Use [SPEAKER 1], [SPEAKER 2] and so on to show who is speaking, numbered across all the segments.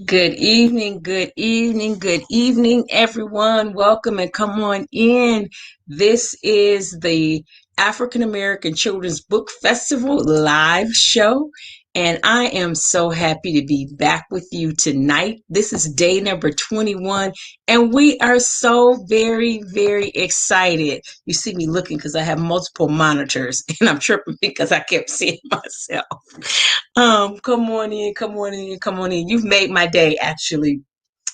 [SPEAKER 1] Good evening, good evening, good evening, everyone. Welcome and come on in. This is the African American Children's Book Festival live show, and I am so happy to be back with you tonight. This is day number 21, and we are so very, very excited. You see me looking because I have multiple monitors, and I'm tripping because I kept seeing myself. Come on in, come on in, come on in. You've made my day, actually.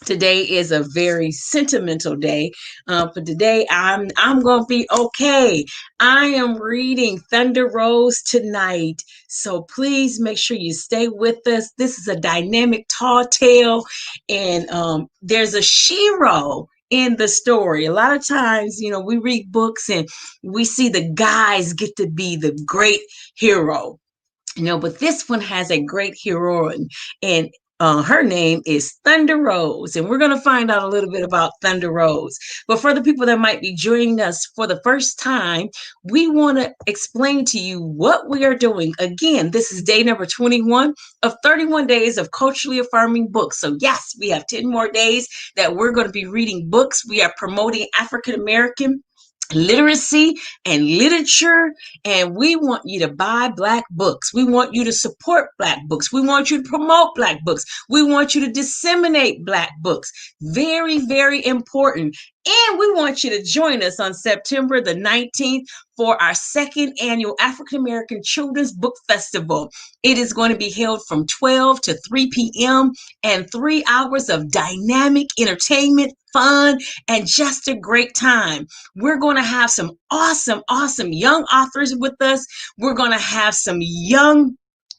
[SPEAKER 1] Today is a very sentimental day. But today I'm gonna be okay. I am reading Thunder Rose tonight. So please make sure you stay with us. This is a dynamic tall tale, and there's a shero in the story. A lot of times, we read books and we see the guys get to be the great hero, but this one has a great heroine, and her name is Thunder Rose, and we're going to find out a little bit about Thunder Rose. But for the people that might be joining us for the first time, we want to explain to you what we are doing. Again, this is day number 21 of 31 days of culturally affirming books. So yes, we have 10 more days that we're going to be reading books. We are promoting African American literacy and literature, and we want you to buy Black books. We want you to support Black books. We want you to promote Black books. We want you to disseminate Black books. Very, very important. And we want you to join us on September the 19th for our second annual African American Children's Book Festival. It is going to be held from 12 to 3 p.m. and 3 hours of dynamic entertainment, fun, and just a great time. We're going to have some awesome, awesome young authors with us. We're going to have some young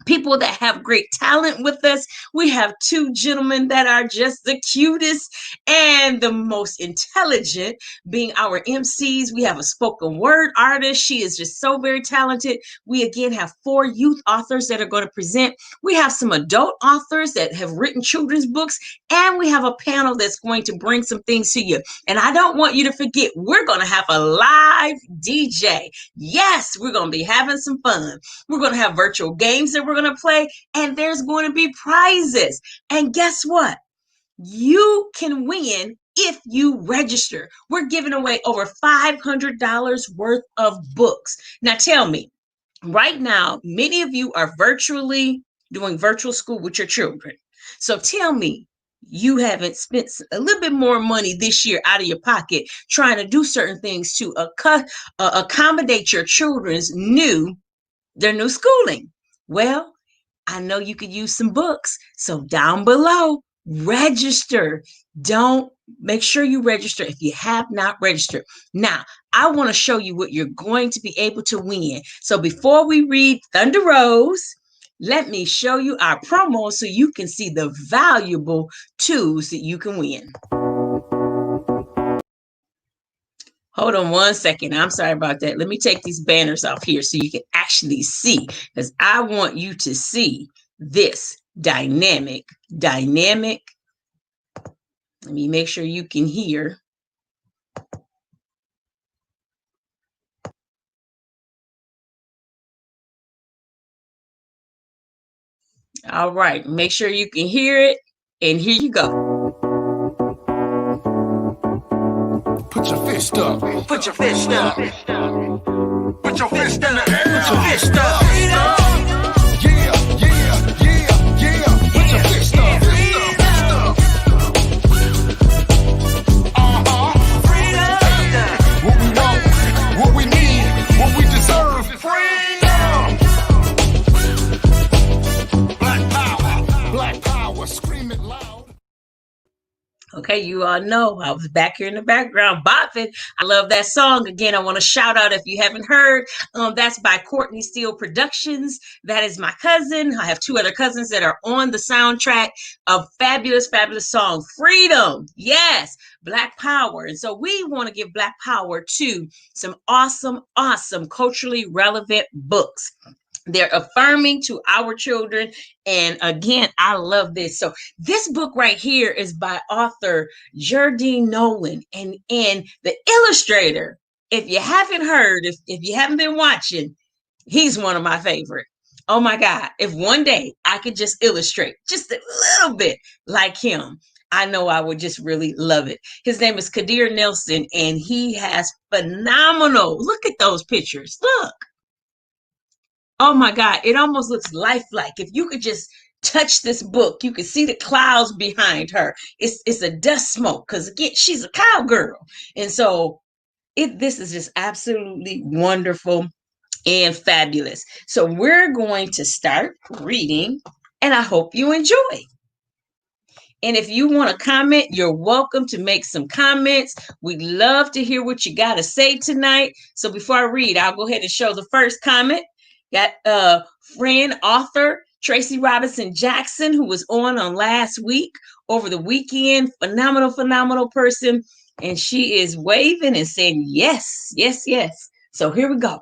[SPEAKER 1] people that have great talent with us. We have two gentlemen that are just the cutest and the most intelligent, being our MCs. We have a spoken word artist. She is just so very talented. We again have 4 youth authors that are going to present. We have some adult authors that have written children's books, and we have a panel that's going to bring some things to you. And I don't want you to forget, we're going to have a live DJ. Yes, we're going to be having some fun. We're going to have virtual games that we're going to play, and there's going to be prizes. And guess what? You can win if you register. We're giving away over $500 worth of books. Now tell me, right now, many of you are virtually doing virtual school with your children. So tell me, you haven't spent a little bit more money this year out of your pocket trying to do certain things to accommodate your children's their new schooling. Well, I know you could use some books. So down below, register. Don't make sure you register if you have not registered. Now, I want to show you what you're going to be able to win. So before we read Thunder Rose, let me show you our promo so you can see the valuable tools that you can win. Hold on one second. I'm sorry about that. Let me take these banners off here so you can actually see, because I want you to see this dynamic. Let me make sure you can hear. All right. Make sure you can hear it. And here you go.
[SPEAKER 2] Put your fist up.
[SPEAKER 3] Put your fist up.
[SPEAKER 2] Put your fist in the air.
[SPEAKER 3] Put your fist up.
[SPEAKER 2] Yeah, yeah, yeah, yeah. Put your fist up. What we want, what we need, what we deserve. Freedom. Black power. Black power. Scream it loud.
[SPEAKER 1] Okay, you all know I was back here in the background bopping. I love that song. Again, I want to shout out, if you haven't heard, that's by Courtney Steele Productions. That is my cousin. I have 2 other cousins that are on the soundtrack of fabulous, fabulous song, Freedom. Yes, Black Power. And so we want to give Black Power to some awesome, awesome culturally relevant books. They're affirming to our children. And again, I love this. So this book right here is by author Jardine Nolan, and the illustrator, if you haven't heard, if you haven't been watching, he's one of my favorite. Oh my God. If one day I could just illustrate just a little bit like him, I know I would just really love it. His name is Kadir Nelson, and he has phenomenal. Look at those pictures. Look. Oh my God. It almost looks lifelike. If you could just touch this book, you could see the clouds behind her. It's a dust smoke because again, she's a cowgirl. And so this is just absolutely wonderful and fabulous. So we're going to start reading, and I hope you enjoy. And if you want to comment, you're welcome to make some comments. We'd love to hear what you got to say tonight. So before I read, I'll go ahead and show the first comment. Got friend, author Tracy Robinson Jackson, who was on last week, over the weekend. Phenomenal person. And she is waving and saying, yes, yes, yes. So here we go.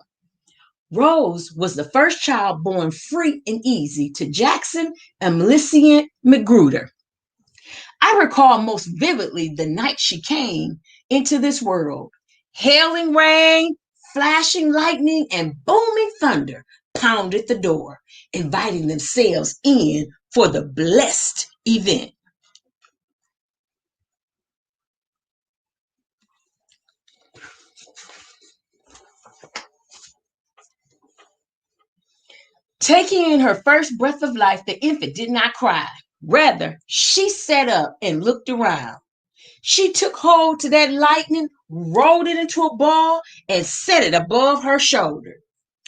[SPEAKER 1] Rose was the first child born free and easy to Jackson and Melissa Magruder. I recall most vividly the night she came into this world. Hailing rain, flashing lightning, and booming thunder pounded the door, inviting themselves in for the blessed event. Taking in her first breath of life, the infant did not cry. Rather, she sat up and looked around. She took hold to that lightning, rolled it into a ball, and set it above her shoulder.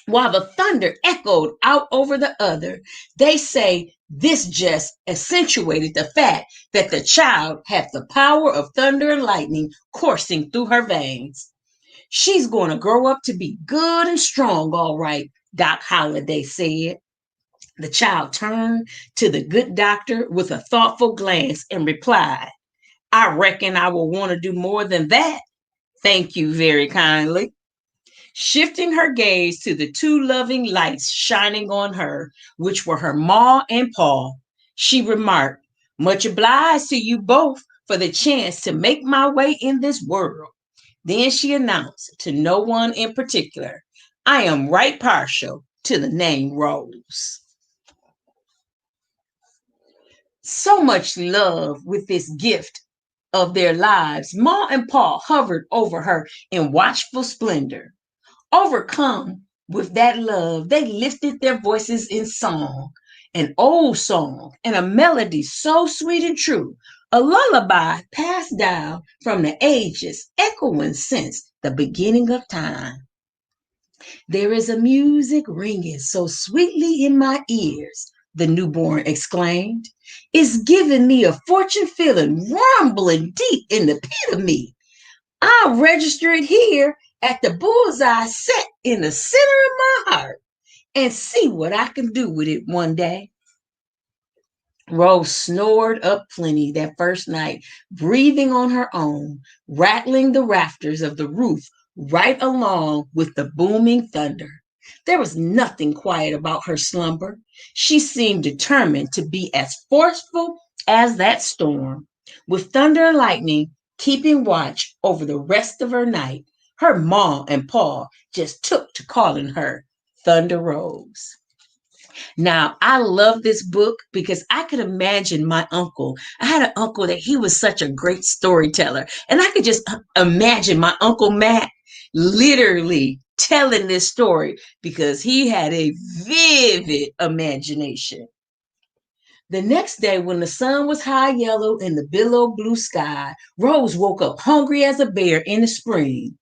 [SPEAKER 1] While the thunder echoed out over the other, they say this just accentuated the fact that the child had the power of thunder and lightning coursing through her veins. She's going to grow up to be good and strong, all right, Doc Holliday said. The child turned to the good doctor with a thoughtful glance and replied, I reckon I will want to do more than that. Thank you very kindly. Shifting her gaze to the two loving lights shining on her, which were her ma and pa, she remarked, much obliged to you both for the chance to make my way in this world. Then she announced to no one in particular, I am right partial to the name Rose. So much love with this gift of their lives. Ma and Pa hovered over her in watchful splendor. Overcome with that love, they lifted their voices in song, an old song, and a melody so sweet and true, a lullaby passed down from the ages, echoing since the beginning of time. There is a music ringing so sweetly in my ears, the newborn exclaimed. It's giving me a fortune feeling rumbling deep in the pit of me. I'll register it here at the bullseye set in the center of my heart and see what I can do with it one day. Rose snored up plenty that first night, breathing on her own, rattling the rafters of the roof right along with the booming thunder. There was nothing quiet about her slumber. She seemed determined to be as forceful as that storm. With thunder and lightning keeping watch over the rest of her night, her ma and pa just took to calling her Thunder Rose. Now, I love this book because I could imagine my uncle. I had an uncle that he was such a great storyteller. And I could just imagine my Uncle Matt literally telling this story because he had a vivid imagination. The next day, when the sun was high yellow in the billow blue sky, Rose woke up hungry as a bear in the spring,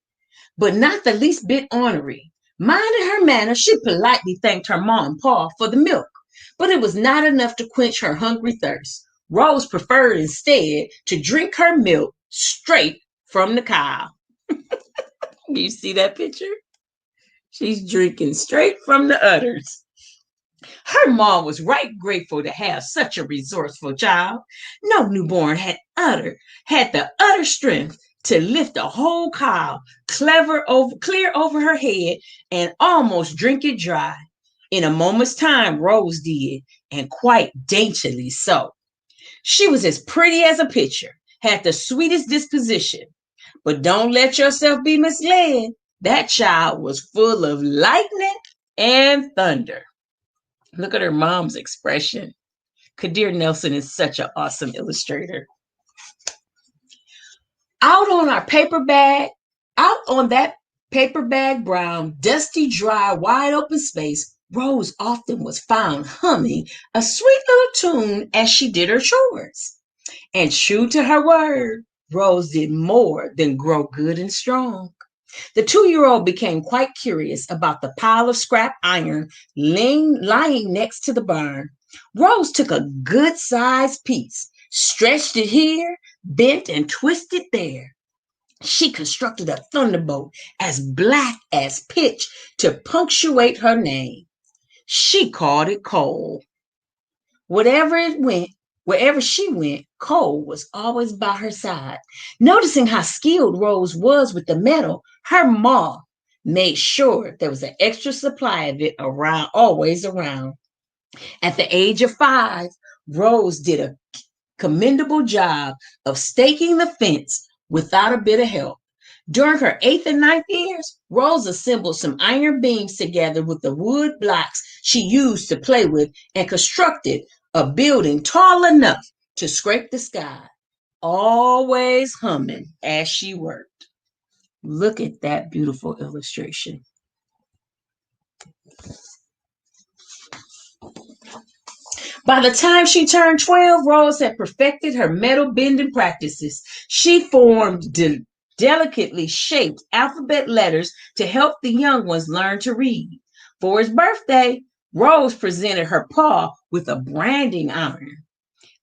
[SPEAKER 1] but not the least bit ornery. Minding her manners, she politely thanked her ma and pa for the milk, but it was not enough to quench her hungry thirst. Rose preferred instead to drink her milk straight from the cow. You see that picture? She's drinking straight from the udders. Her mom was right grateful to have such a resourceful child. No newborn had the utter strength to lift a whole cow clear over her head and almost drink it dry. In a moment's time, Rose did, and quite daintily so. She was as pretty as a picture, had the sweetest disposition. But don't let yourself be misled. That child was full of lightning and thunder. Look at her mom's expression. Kadir Nelson is such an awesome illustrator. Out on our paper bag, out on that paper bag brown, dusty, dry, wide open space, Rose often was found humming a sweet little tune as she did her chores. And true to her word, Rose did more than grow good and strong. The 2-year-old became quite curious about the pile of scrap iron lying next to the barn. Rose took a good sized piece, stretched it here, bent and twisted there. She constructed a thunderbolt as black as pitch to punctuate her name. She called it coal. Whatever it went, Wherever she went, coal was always by her side. Noticing how skilled Rose was with the metal, her ma made sure there was an extra supply of it always around. At the age of 5, Rose did a commendable job of staking the fence without a bit of help. During her 8th and 9th years, Rose assembled some iron beams together with the wood blocks she used to play with and constructed a building tall enough to scrape the sky, always humming as she worked. Look at that beautiful illustration. By the time she turned 12, Rose had perfected her metal bending practices. She formed delicately shaped alphabet letters to help the young ones learn to read. For his birthday, Rose presented her pa with a branding iron,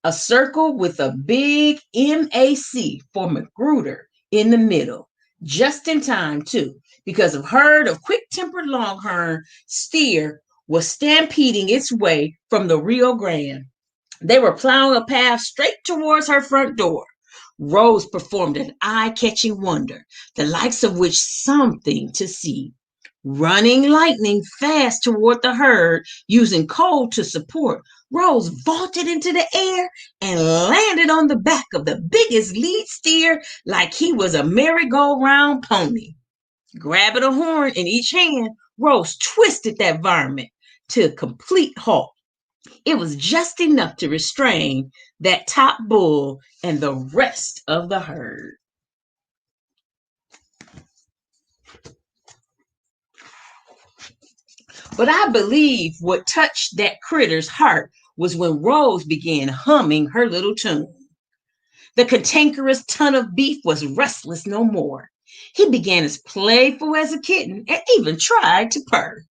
[SPEAKER 1] a circle with a big MAC for Magruder in the middle, just in time, too, because a herd of quick-tempered longhorn steer was stampeding its way from the Rio Grande. They were plowing a path straight towards her front door. Rose performed an eye-catching wonder, the likes of which something to see. Running lightning fast toward the herd, using coal to support, Rose vaulted into the air and landed on the back of the biggest lead steer like he was a merry-go-round pony. Grabbing a horn in each hand, Rose twisted that varmint to a complete halt. It was just enough to restrain that top bull and the rest of the herd. But I believe what touched that critter's heart was when Rose began humming her little tune. The cantankerous ton of beef was restless no more. He began as playful as a kitten and even tried to purr.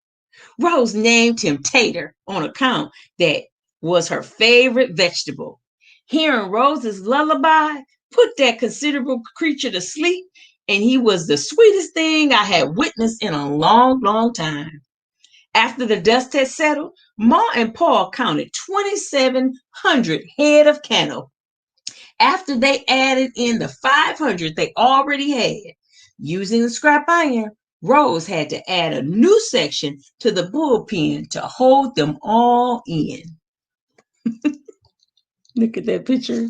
[SPEAKER 1] Rose named him Tater on account that was her favorite vegetable. Hearing Rose's lullaby put that considerable creature to sleep, and he was the sweetest thing I had witnessed in a long, long time. After the dust had settled, Ma and Pa counted 2,700 head of cattle. After they added in the 500 they already had, using the scrap iron, Rose had to add a new section to the bullpen to hold them all in. Look at that picture.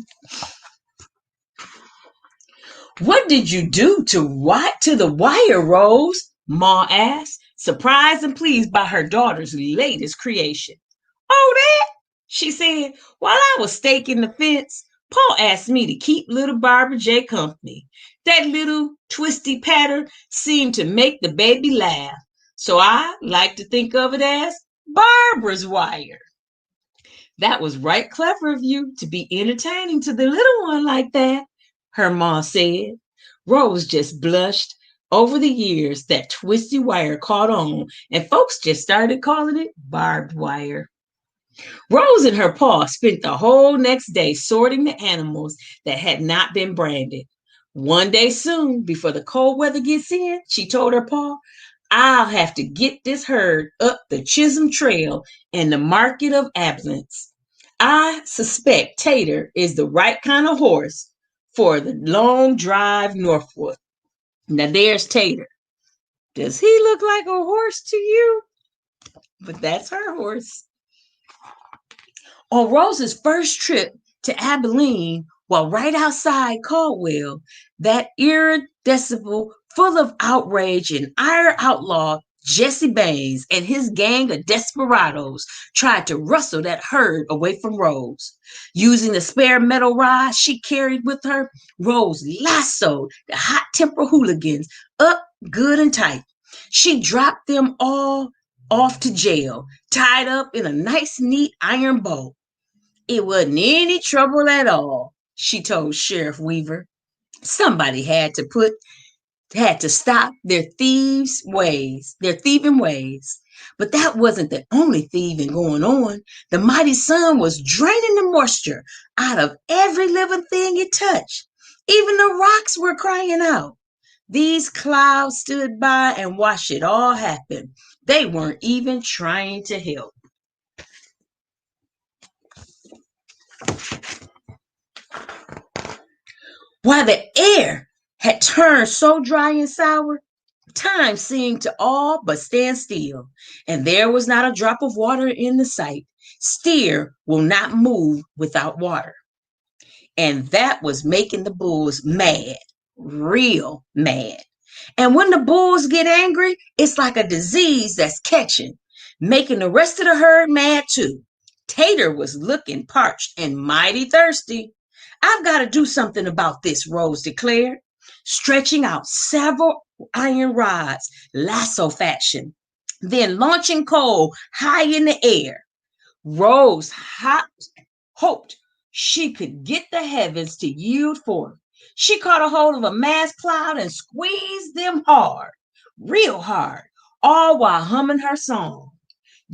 [SPEAKER 1] What did you do to the wire, Rose? Ma asked, surprised and pleased by her daughter's latest creation. Oh, that, she said, while I was staking the fence, Pa asked me to keep little Barbara J company. That little twisty pattern seemed to make the baby laugh, so I like to think of it as Barbara's wire. That was right clever of you to be entertaining to the little one like that, her ma said. Rose just blushed. Over the years, that twisty wire caught on, and folks just started calling it barbed wire. Rose and her pa spent the whole next day sorting the animals that had not been branded. One day soon, before the cold weather gets in, she told her pa, I'll have to get this herd up the Chisholm Trail and the Market of Abilene. I suspect Tater is the right kind of horse for the long drive northward. Now there's Tater. Does he look like a horse to you? But that's her horse. On Rose's first trip to Abilene, while right outside Caldwell, that irreducible, full of outrage and ire outlaw Jesse Baines and his gang of desperados tried to rustle that herd away from Rose. Using the spare metal rod she carried with her, Rose lassoed the hot-tempered hooligans up good and tight. She dropped them all off to jail, tied up in a nice, neat iron bow. It wasn't any trouble at all, she told Sheriff Weaver. Somebody had to stop their thieving ways. But that wasn't the only thieving going on. The mighty sun was draining the moisture out of every living thing it touched. Even the rocks were crying out. These clouds stood by and watched it all happen. They weren't even trying to help. While the air had turned so dry and sour, time seemed to all but stand still, and there was not a drop of water in the sight. Steer will not move without water. And that was making the bulls mad, real mad. And when the bulls get angry, it's like a disease that's catching, making the rest of the herd mad too. Tater was looking parched and mighty thirsty. I've got to do something about this, Rose declared, stretching out several iron rods, lasso fashion, then launching coal high in the air. Rose hoped she could get the heavens to yield forth. She caught a hold of a mass cloud and squeezed them hard, real hard, all while humming her song.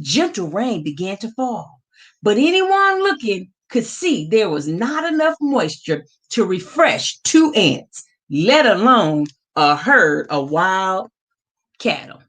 [SPEAKER 1] Gentle rain began to fall, but anyone looking could see there was not enough moisture to refresh 2 ants, let alone a herd of wild cattle.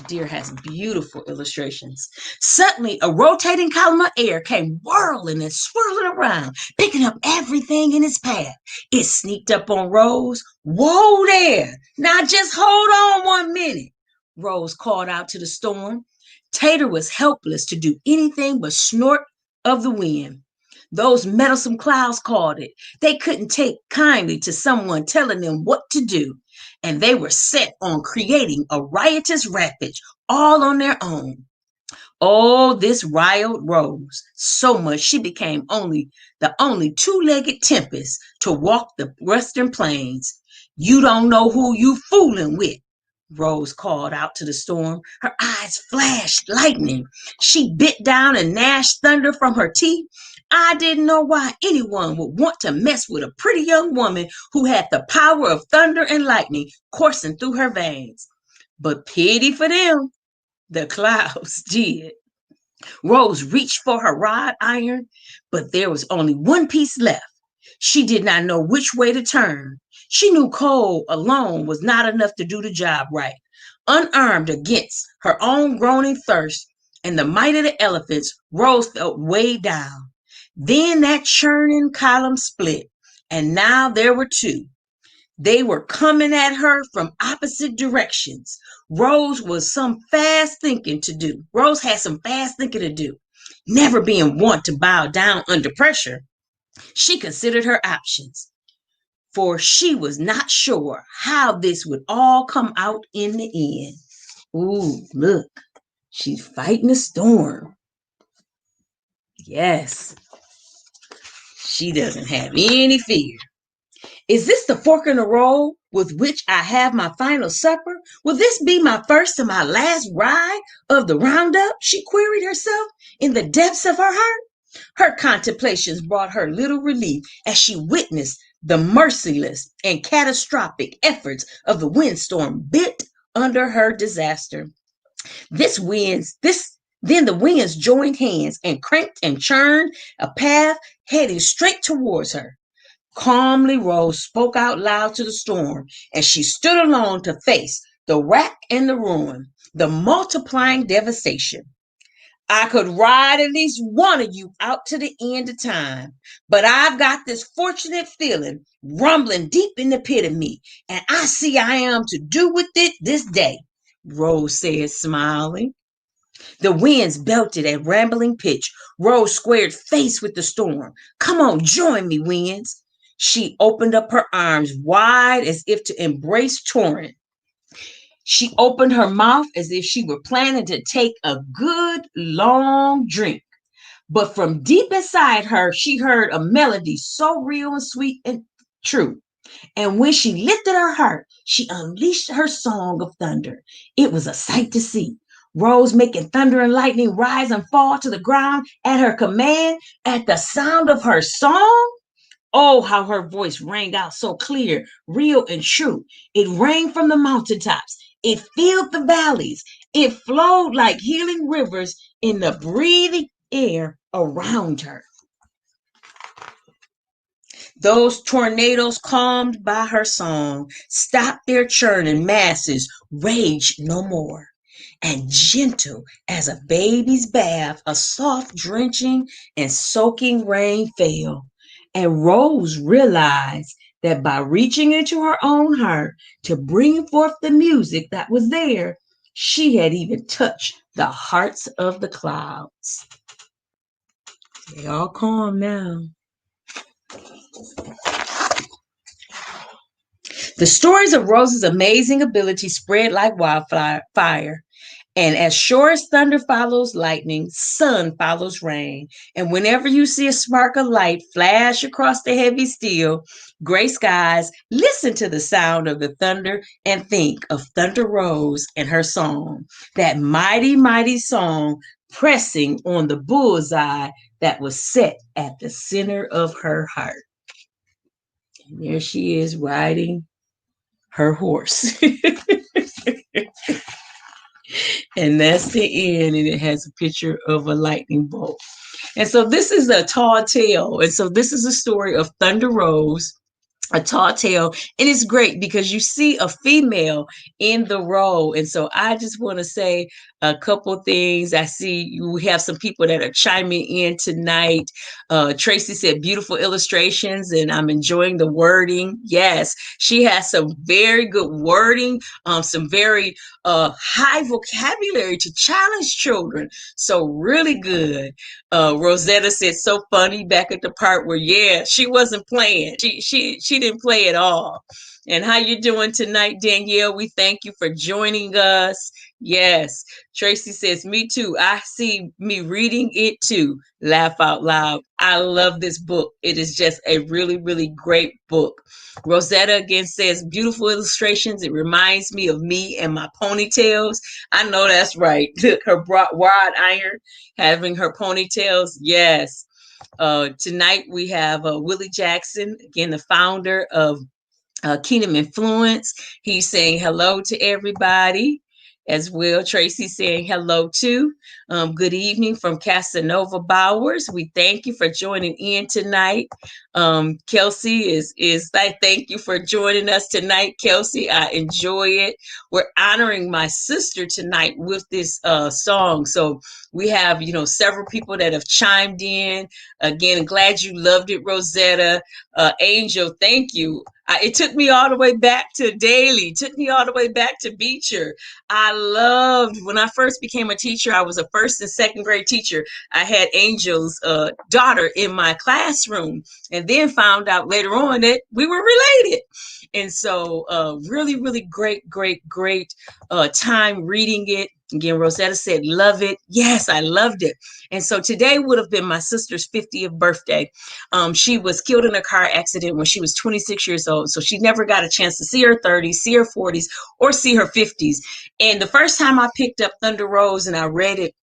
[SPEAKER 1] Deer has beautiful illustrations. Suddenly, a rotating column of air came whirling and swirling around, picking up everything in its path. It sneaked up on Rose. Whoa there! Now just hold on 1 minute, Rose called out to the storm. Tater was helpless to do anything but snort of the wind. Those meddlesome clouds called it. They couldn't take kindly to someone telling them what to do, and they were set on creating a riotous rampage all on their own. Oh, this riled Rose so much she became the only 2-legged tempest to walk the western plains. You don't know who you fooling with, Rose called out to the storm. Her eyes flashed lightning. She bit down and gnashed thunder from her teeth. I didn't know why anyone would want to mess with a pretty young woman who had the power of thunder and lightning coursing through her veins. But pity for them, the clouds did. Rose reached for her rod iron, but there was only one piece left. She did not know which way to turn. She knew coal alone was not enough to do the job right. Unarmed against her own groaning thirst and the might of the elephants, Rose felt weighed down. Then that churning column split, and now there were 2. They were coming at her from opposite directions. Rose had some fast thinking to do. Never being one to bow down under pressure, she considered her options, for she was not sure how this would all come out in the end. Ooh, look, she's fighting a storm. Yes. She doesn't have any fear. Is this the fork in the road with which I have my final supper? Will this be my first and my last ride of the roundup? She queried herself in the depths of her heart. Her contemplations brought her little relief as she witnessed the merciless and catastrophic efforts of the windstorm bent under her disaster. Then the winds joined hands and cranked and churned a path heading straight towards her. Calmly, Rose spoke out loud to the storm, and she stood alone to face the wrack and the ruin, the multiplying devastation. I could ride at least one of you out to the end of time, but I've got this fortunate feeling rumbling deep in the pit of me, and I see I am to do with it this day, Rose said, smiling. The winds belted at rambling pitch. Rose squared face with the storm. Come on, join me, winds. She opened up her arms wide as if to embrace Torrent. She opened her mouth as if she were planning to take a good long drink. But from deep inside her, she heard a melody so real and sweet and true. And when she lifted her heart, she unleashed her song of thunder. It was a sight to see. Rose making thunder and lightning rise and fall to the ground at her command, at the sound of her song. Oh, how her voice rang out so clear, real, and true. It rang from the mountaintops. It filled the valleys. It flowed like healing rivers in the breathing air around her. Those tornadoes, calmed by her song, stopped their churning masses, raged no more. And gentle as a baby's bath, a soft drenching and soaking rain fell. And Rose realized that by reaching into her own heart to bring forth the music that was there, she had even touched the hearts of the clouds. They all calm now. The stories of Rose's amazing ability spread like wildfire. And as sure as thunder follows lightning, sun follows rain. And whenever you see a spark of light flash across the heavy steel, gray skies, listen to the sound of the thunder and think of Thunder Rose and her song, that mighty, mighty song pressing on the bullseye that was set at the center of her heart. And there she is riding her horse. And that's the end, and it has a picture of a lightning bolt. And so this is a tall tale. And so this is a story of Thunder Rose, a tall tale, and it's great because you see a female in the role. And so I just want to say a couple things. I see we have some people that are chiming in tonight. Tracy said beautiful illustrations, and I'm enjoying the wording. Yes, she has some very good wording, some very high vocabulary to challenge children. So really good. Rosetta said so funny back at the part where she wasn't playing. She didn't play at all. And how you doing tonight, Danielle? We thank you for joining us. Yes. Tracy says, me too. I see me reading it too. Laugh out loud. I love this book. It is just a really, really great book. Rosetta again says, beautiful illustrations. It reminds me of me and my ponytails. I know that's right. Her wrought iron, having her ponytails. Yes. Tonight we have Willie Jackson, again, the founder of Kingdom Influence. He's saying hello to everybody as well. Tracy saying hello too. Good evening from Casanova Bowers. We thank you for joining in tonight. Kelsey is like, thank you for joining us tonight, Kelsey. I enjoy it. We're honoring my sister tonight with this song. So we have, several people that have chimed in. Again, glad you loved it, Rosetta. Angel, thank you. It took me all the way back to Daly, took me all the way back to Beecher. I loved, when I first became a teacher, I was a first and second grade teacher. I had Angel's daughter in my classroom, and then found out later on that we were related. And so really, really great time reading it. Again, Rosetta said, love it. Yes, I loved it. And so today would have been my sister's 50th birthday. She was killed in a car accident when she was 26 years old. So she never got a chance to see her 30s, see her 40s, or see her 50s. And the first time I picked up Thunder Rose and I read it,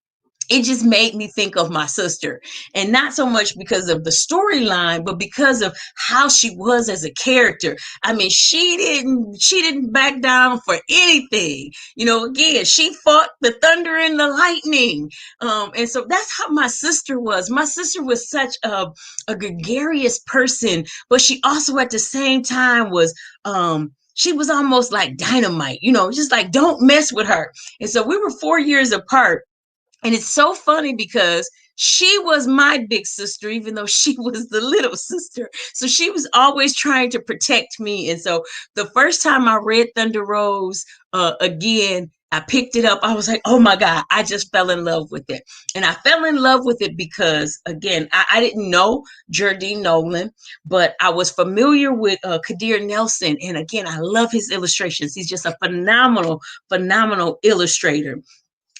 [SPEAKER 1] it just made me think of my sister, and not so much because of the storyline, but because of how she was as a character. I mean, she didn't back down for anything. Again, she fought the thunder and the lightning. And so that's how my sister was. My sister was such a gregarious person, but she also at the same time was, she was almost like dynamite, just like, don't mess with her. And so we were 4 years apart. And it's so funny because she was my big sister, even though she was the little sister. So she was always trying to protect me. And so the first time I read Thunder Rose again, I picked it up. I was like, oh my God, I just fell in love with it. And I fell in love with it because, again, I didn't know Jardine Nolan, but I was familiar with Kadir Nelson. And again, I love his illustrations. He's just a phenomenal, phenomenal illustrator.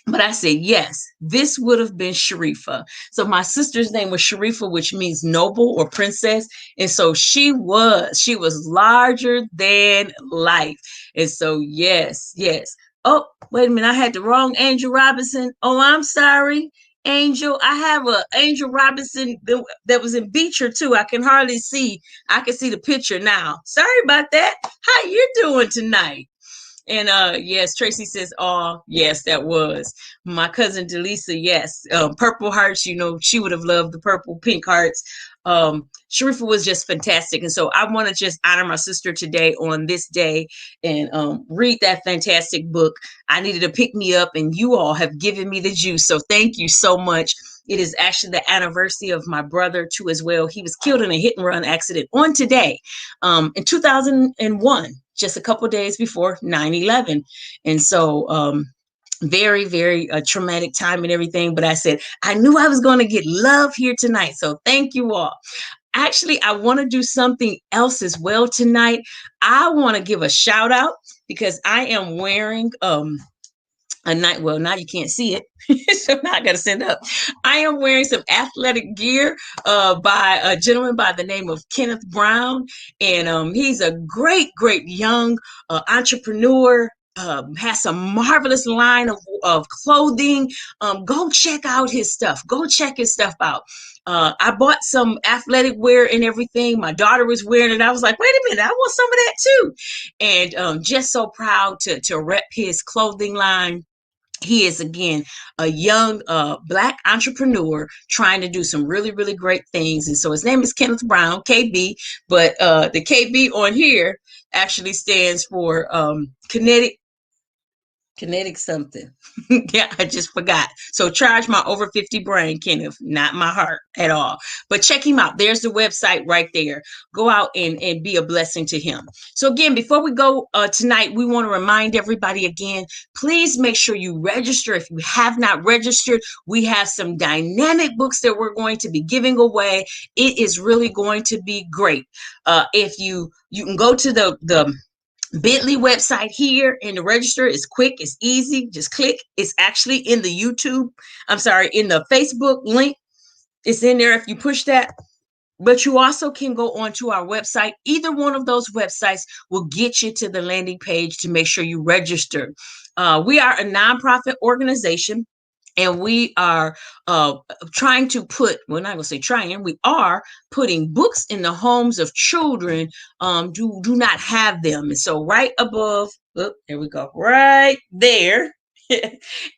[SPEAKER 1] But I said, yes, this would have been Sharifa. So my sister's name was Sharifa, which means noble or princess. And so she was larger than life. And so, yes, yes. Oh, wait a minute. I had the wrong Angel Robinson. Oh, I'm sorry. Angel, I have a Angel Robinson that was in Beecher too. I can hardly see. I can see the picture now. Sorry about that. How you doing tonight? And yes, Tracy says, oh, yes, that was my cousin Delisa. Yes, purple hearts. You know, she would have loved the purple, pink hearts. Sharifa was just fantastic. And so I want to just honor my sister today on this day and read that fantastic book. I needed to pick me up, and you all have given me the juice. So thank you so much. It is actually the anniversary of my brother too as well. He was killed in a hit and run accident on today in 2001, just a couple days before 9/11. And so very, very traumatic time and everything. But I said, I knew I was going to get love here tonight. So thank you all. Actually, I want to do something else as well tonight. I want to give a shout out because I am wearing a night. Well, now you can't see it, so now I got to send up. I am wearing some athletic gear by a gentleman by the name of Kenneth Brown, and he's a great, great young entrepreneur. Has some marvelous line of clothing. Go check out his stuff. Go check his stuff out. I bought some athletic wear and everything. My daughter was wearing it. I was like, wait a minute, I want some of that too. And just so proud to rep his clothing line. He is, again, a young Black entrepreneur trying to do some really, really great things. And so his name is Kenneth Brown, KB, but the KB on here actually stands for Kinetic something. Yeah, I just forgot. So charge my over 50 brain, Kenneth, not my heart at all. But check him out. There's the website right there. Go out and be a blessing to him. So again, before we go tonight, we want to remind everybody again, please make sure you register. If you have not registered, we have some dynamic books that we're going to be giving away. It is really going to be great. If you can go to the Bitly website here and the register is quick, it's easy, just click. It's actually in the in the Facebook link. It's in there if you push that. But you also can go onto our website. Either one of those websites will get you to the landing page to make sure you register. We are a nonprofit organization. And we are trying to we're not going to say trying, we are putting books in the homes of children who do not have them. And so right above, there we go, right there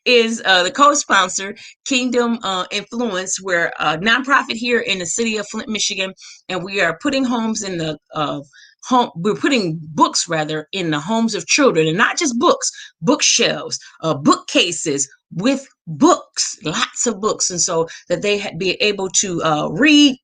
[SPEAKER 1] is the co-sponsor, Kingdom Influence. We're a nonprofit here in the city of Flint, Michigan, and we are putting we're putting books rather in the homes of children, and not just books, bookshelves, bookcases with books, lots of books, and so that they be able to read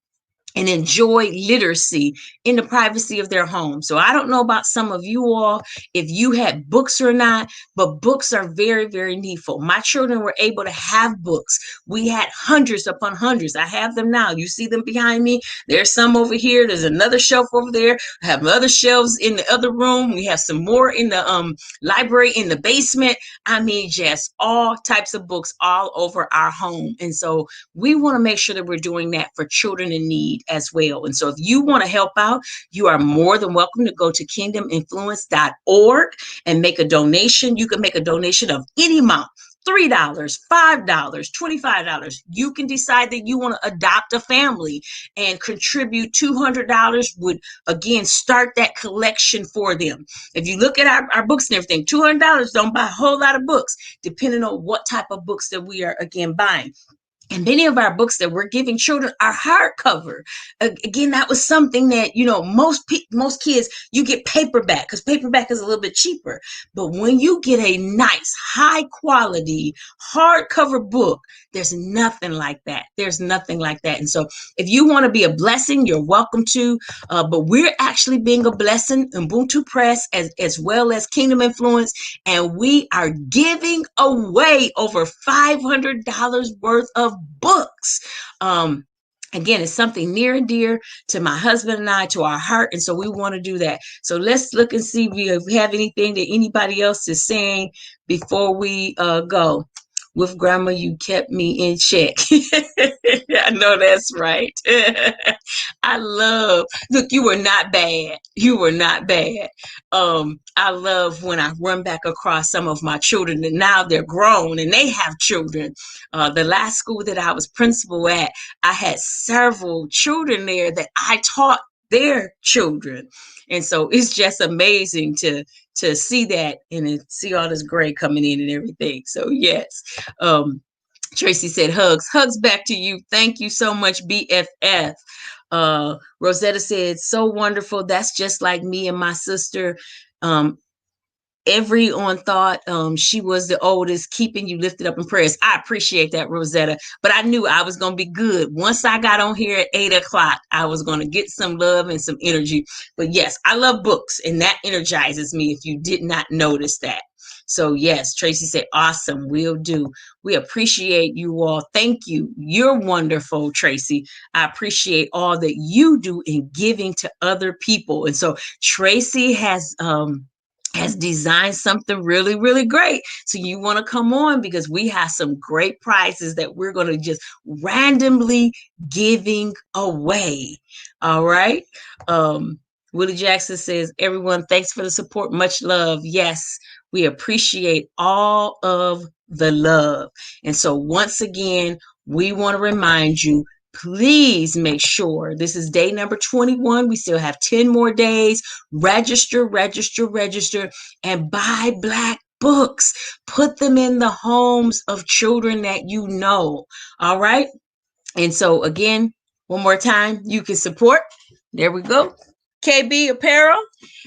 [SPEAKER 1] and enjoy literacy in the privacy of their home. So I don't know about some of you all, if you had books or not, but books are very, very needful. My children were able to have books. We had hundreds upon hundreds. I have them now. You see them behind me. There's some over here. There's another shelf over there. I have other shelves in the other room. We have some more in the library in the basement. I mean, just all types of books all over our home. And so we want to make sure that we're doing that for children in need as well. And so if you want to help out, you are more than welcome to go to kingdominfluence.org and make a donation. You can make a donation of any amount. $3, $5, $25. You can decide that you want to adopt a family and contribute $200 would, again, start that collection for them. If you look at our books and everything, $200 don't buy a whole lot of books, depending on what type of books that we are, again, buying. And many of our books that we're giving children are hardcover. Again, that was something that, most kids, you get paperback because paperback is a little bit cheaper. But when you get a nice, high quality hardcover book, there's nothing like that. There's nothing like that. And so if you want to be a blessing, you're welcome to. But we're actually being a blessing, Ubuntu Press, as well as Kingdom Influence. And we are giving away over $500 worth of books. Again, it's something near and dear to my husband and I, to our heart. And so we want to do that. So let's look and see if we have anything that anybody else is saying before we go. With grandma, you kept me in check. I know that's right. Look, you were not bad. You were not bad. I love when I run back across some of my children, and now they're grown and they have children. The last school that I was principal at, I had several children there that I taught their children. And so it's just amazing to see that and see all this gray coming in and everything. So yes. Tracy said hugs back to you. Thank you so much, BFF. Rosetta said, so wonderful. That's just like me and my sister. Every on thought, she was the oldest, keeping you lifted up in prayers. I appreciate that, Rosetta, but I knew I was going to be good. Once I got on here at 8 o'clock, I was going to get some love and some energy. But yes, I love books, and that energizes me if you did not notice that. So yes, Tracy said, awesome, will do. We appreciate you all. Thank you. You're wonderful, Tracy. I appreciate all that you do in giving to other people. And so Tracy has designed something really, really great. So you want to come on because we have some great prizes that we're going to just randomly giving away. All right. Willie Jackson says, everyone, thanks for the support. Much love. Yes, we appreciate all of the love. And so once again, we want to remind you, please make sure this is day number 21. We still have 10 more days. Register, and buy Black books. Put them in the homes of children that you know. All right. And so again, one more time, you can support. There we go. KB Apparel.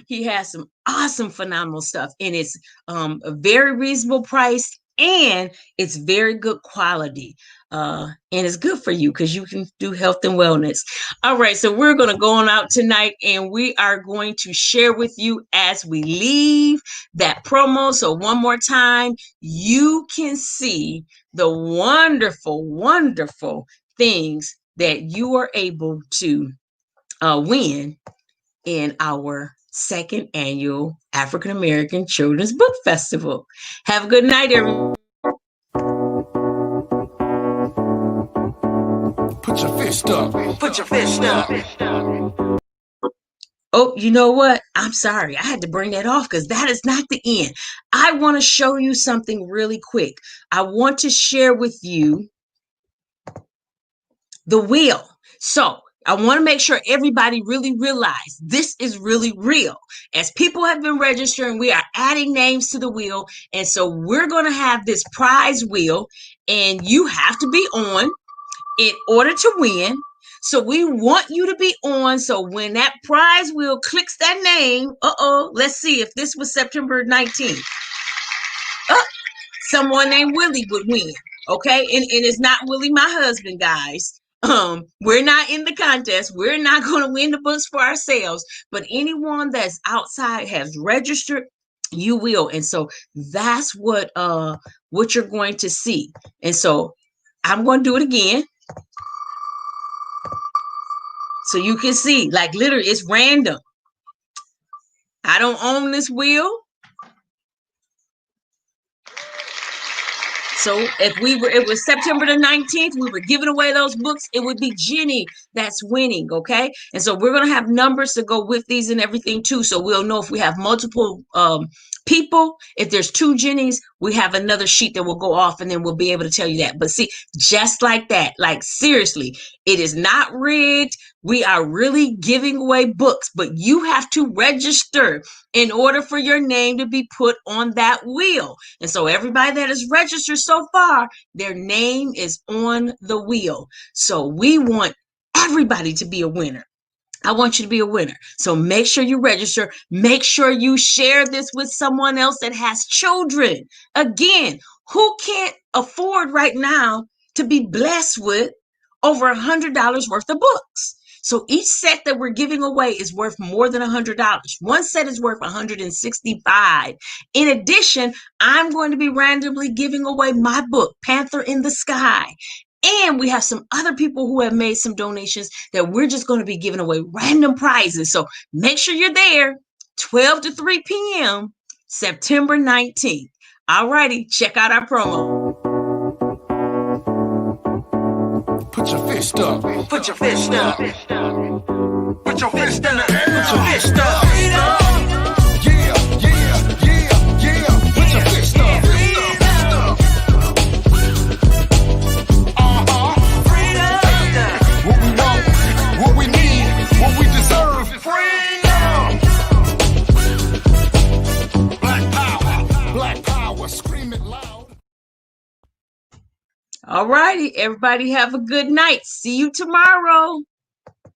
[SPEAKER 1] He has some awesome, phenomenal stuff, and it's a very reasonable price, and it's very good quality. And it's good for you because you can do health and wellness. All right, so we're going to go on out tonight, and we are going to share with you as we leave that promo. So one more time, you can see the wonderful, wonderful things that you are able to win in our second annual African American Children's Book Festival. Have a good night, everyone.
[SPEAKER 2] Put your fist up.
[SPEAKER 3] Put your fist up.
[SPEAKER 1] Oh, you know what? I'm sorry. I had to bring that off because that is not the end. I want to show you something really quick. I want to share with you the wheel. So I want to make sure everybody really realize this is really real. As people have been registering, we are adding names to the wheel. And so we're going to have this prize wheel, and you have to be on in order to win. So we want you to be on. So when that prize wheel clicks that name, let's see if this was September 19th. Someone named Willie would win. Okay. And it's not Willie, my husband, guys. We're not in the contest. We're not going to win the books for ourselves, but anyone that's outside has registered, you will. And so that's what you're going to see. And so I'm going to do it again. So you can see, like, literally it's random. I don't own this wheel. So if it was September the 19th, we were giving away those books, it would be Jenny that's winning, okay? And so we're going to have numbers to go with these and everything too. So we'll know if we have multiple people. If there's 2 Jennies, we have another sheet that will go off, and then we'll be able to tell you that. But see, just like that, like seriously, It is not rigged. We are really giving away books, but you have to register in order for your name to be put on that wheel. And so everybody that is registered so far, their name is on the wheel. So we want everybody to be a winner. I want you to be a winner. So make sure you register. Make sure you share this with someone else that has children. Again, who can't afford right now to be blessed with over $100 worth of books? So each set that we're giving away is worth more than $100. One set is worth $165. In addition, I'm going to be randomly giving away my book, Panther in the Sky. And we have some other people who have made some donations that we're just going to be giving away random prizes. So make sure you're there, 12 to 3 p.m., September 19th. All righty, check out our promo.
[SPEAKER 2] Put your fist up.
[SPEAKER 3] Put your fist up.
[SPEAKER 2] Put your fist in the air.
[SPEAKER 3] Put your fist up.
[SPEAKER 2] Yeah, yeah, yeah, yeah. Put your fist up. Fist up, fist up.
[SPEAKER 3] Freedom.
[SPEAKER 2] What we want, what we need, what we deserve. Freedom. Black power. Black power. Scream it loud.
[SPEAKER 1] All righty, everybody have a good night. See you tomorrow.